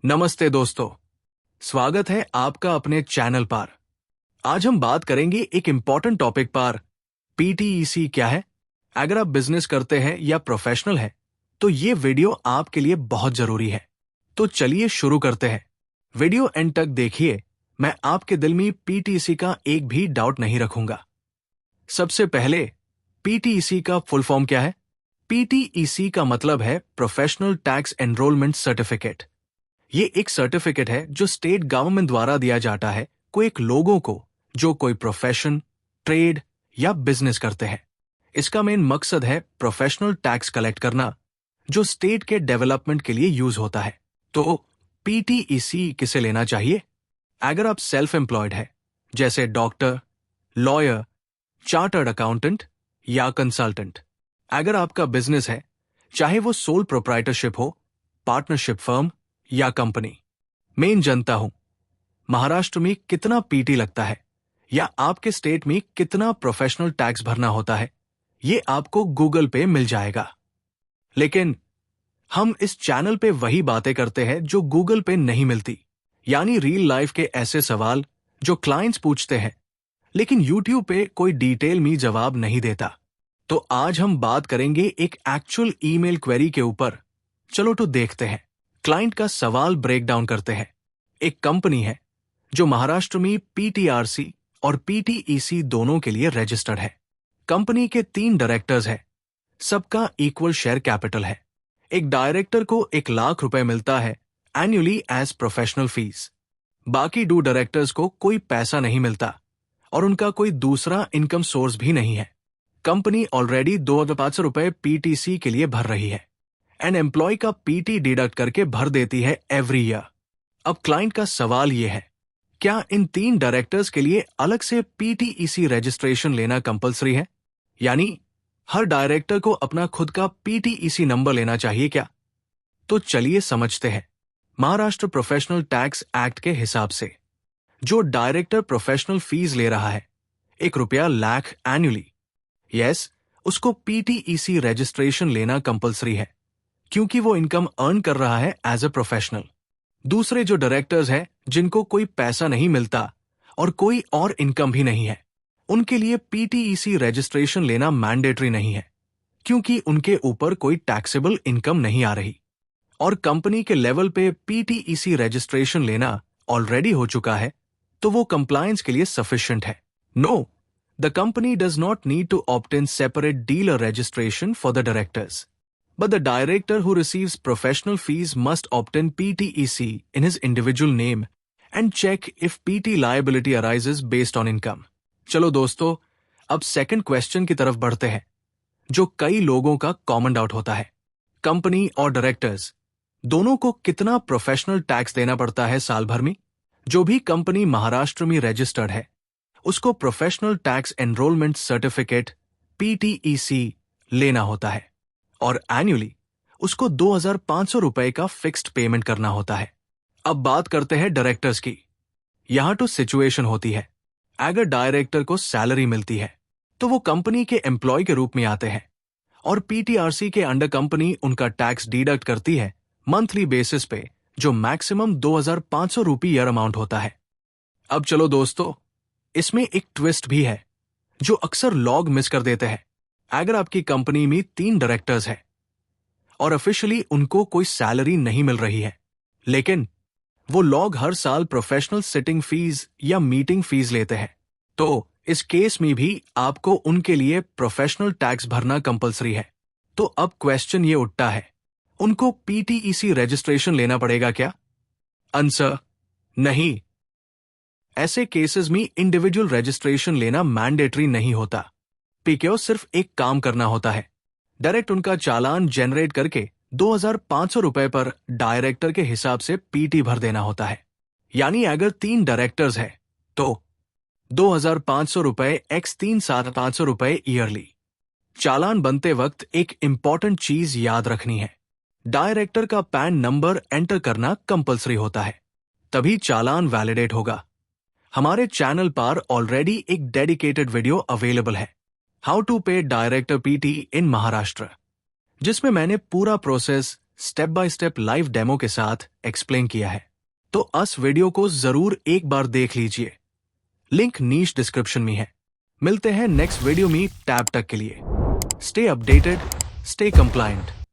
नमस्ते दोस्तों, स्वागत है आपका अपने चैनल पर। आज हम बात करेंगे एक इंपॉर्टेंट टॉपिक पर। पीटीईसी क्या है? अगर आप बिजनेस करते हैं या प्रोफेशनल हैं, तो ये वीडियो आपके लिए बहुत जरूरी है। तो चलिए शुरू करते हैं। वीडियो एंड तक देखिए, मैं आपके दिल में पीटीईसी का एक भी डाउट नहीं रखूंगा। सबसे पहले, पीटीईसी का फुल फॉर्म क्या है? पीटीईसी का मतलब है प्रोफेशनल टैक्स एनरोलमेंट सर्टिफिकेट। ये एक सर्टिफिकेट है जो स्टेट गवर्नमेंट द्वारा दिया जाता है कोई एक लोगों को जो कोई प्रोफेशन, ट्रेड या बिजनेस करते हैं। इसका मेन मकसद है प्रोफेशनल टैक्स कलेक्ट करना, जो स्टेट के डेवलपमेंट के लिए यूज होता है। तो पीटीईसी किसे लेना चाहिए? अगर आप सेल्फ एम्प्लॉयड है, जैसे डॉक्टर, लॉयर, चार्टर्ड अकाउंटेंट या कंसल्टेंट। अगर आपका बिजनेस है, चाहे वो सोल प्रोप्राइटरशिप हो, पार्टनरशिप फर्म या कंपनी। मेन जनता हूं, महाराष्ट्र में कितना पीटी लगता है या आपके स्टेट में कितना प्रोफेशनल टैक्स भरना होता है, ये आपको गूगल पे मिल जाएगा। लेकिन हम इस चैनल पे वही बातें करते हैं जो गूगल पे नहीं मिलती, यानी रियल लाइफ के ऐसे सवाल जो क्लाइंट्स पूछते हैं, लेकिन यूट्यूब पे कोई डिटेल में जवाब नहीं देता। तो आज हम बात करेंगे एक एक्चुअल ईमेल क्वेरी के ऊपर। चलो तो देखते हैं। क्लाइंट का सवाल ब्रेक डाउन करते हैं। एक कंपनी है जो महाराष्ट्र में पीटीआरसी और पीटीईसी दोनों के लिए रजिस्टर्ड है। कंपनी के 3 डायरेक्टर्स हैं। सबका इक्वल शेयर कैपिटल है। एक डायरेक्टर को 1 लाख रुपए मिलता है एनुअली एज प्रोफेशनल फीस। बाकी 2 डायरेक्टर्स को कोई पैसा नहीं मिलता और उनका कोई दूसरा इनकम सोर्स भी नहीं है। कंपनी ऑलरेडी 2,500 रुपए पीटीसी के लिए भर रही है एंड एम्प्लॉय का पीटी डिडक्ट करके भर देती है एवरी ईयर। अब क्लाइंट का सवाल यह है, क्या इन 3 डायरेक्टर्स के लिए अलग से पीटीईसी रजिस्ट्रेशन लेना कंपलसरी है? यानी हर डायरेक्टर को अपना खुद का पीटीईसी नंबर लेना चाहिए क्या? तो चलिए समझते हैं। महाराष्ट्र प्रोफेशनल टैक्स एक्ट के हिसाब से जो डायरेक्टर प्रोफेशनल फीस ले रहा है, ₹1 लाख एनुअली, यस, उसको पीटीईसी रजिस्ट्रेशन लेना कंपलसरी है, क्योंकि वो इनकम अर्न कर रहा है एज अ प्रोफेशनल। दूसरे जो डायरेक्टर्स हैं, जिनको कोई पैसा नहीं मिलता और कोई और इनकम भी नहीं है, उनके लिए पीटीईसी रजिस्ट्रेशन लेना मैंडेटरी नहीं है, क्योंकि उनके ऊपर कोई टैक्सेबल इनकम नहीं आ रही। और कंपनी के लेवल पे पीटीईसी रजिस्ट्रेशन लेना ऑलरेडी हो चुका है, तो वो कंप्लायंस के लिए सफिशिएंट है। No, the company does not need to obtain separate dealer registration for the directors. But the director who receives professional fees must obtain PTEC in his individual name and check if PT liability arises based on income. चलो दोस्तों, अब second question की तरफ बढ़ते हैं, जो कई लोगों का कॉमन डाउट होता है। कंपनी और डायरेक्टर्स दोनों को कितना प्रोफेशनल टैक्स देना पड़ता है साल भर में? जो भी कंपनी महाराष्ट्र में रजिस्टर्ड है, उसको professional tax enrolment certificate PTEC लेना होता है और एनुअली उसको 2,500 रुपए का फिक्स्ड पेमेंट करना होता है। अब बात करते हैं डायरेक्टर्स की। यहां तो सिचुएशन होती है, अगर डायरेक्टर को सैलरी मिलती है तो वो कंपनी के एम्प्लॉय के रूप में आते हैं और पीटीआरसी के अंडर कंपनी उनका टैक्स डिडक्ट करती है मंथली बेसिस पे, जो मैक्सिमम 2,500 रुपये ईयर अमाउंट होता है। अब चलो दोस्तों, इसमें एक ट्विस्ट भी है जो अक्सर लोग मिस कर देते हैं। अगर आपकी कंपनी में 3 डायरेक्टर्स हैं और ऑफिशियली उनको कोई सैलरी नहीं मिल रही है, लेकिन वो लोग हर साल प्रोफेशनल सिटिंग फीस या मीटिंग फीस लेते हैं, तो इस केस में भी आपको उनके लिए प्रोफेशनल टैक्स भरना कंपलसरी है। तो अब क्वेश्चन ये उठता है, उनको पीटीईसी रजिस्ट्रेशन लेना पड़ेगा क्या? आंसर, नहीं। ऐसे केसेस में इंडिविजुअल रजिस्ट्रेशन लेना मैंडेटरी नहीं होता। पीकेओ सिर्फ एक काम करना होता है, डायरेक्ट उनका चालान जनरेट करके 2,500 रुपए पर डायरेक्टर के हिसाब से पीटी भर देना होता है। यानी अगर 3 डायरेक्टर्स हैं तो 2,500 रुपए x 3,500 रुपए ईयरली। चालान बनते वक्त एक इंपॉर्टेंट चीज याद रखनी है, डायरेक्टर का पैन नंबर एंटर करना कंपलसरी होता है, तभी चालान वैलिडेट होगा। हमारे चैनल पर ऑलरेडी एक डेडिकेटेड वीडियो अवेलेबल है, हाउ टू पे डायरेक्टर पीटी इन महाराष्ट्र, जिसमें मैंने पूरा process step by step live demo के साथ एक्सप्लेन किया है, तो अस वीडियो को जरूर एक बार देख लीजिए। लिंक नीच डिस्क्रिप्शन में है। मिलते हैं नेक्स्ट वीडियो में, तब तक के लिए स्टे अपडेटेड, स्टे कंप्लायंट।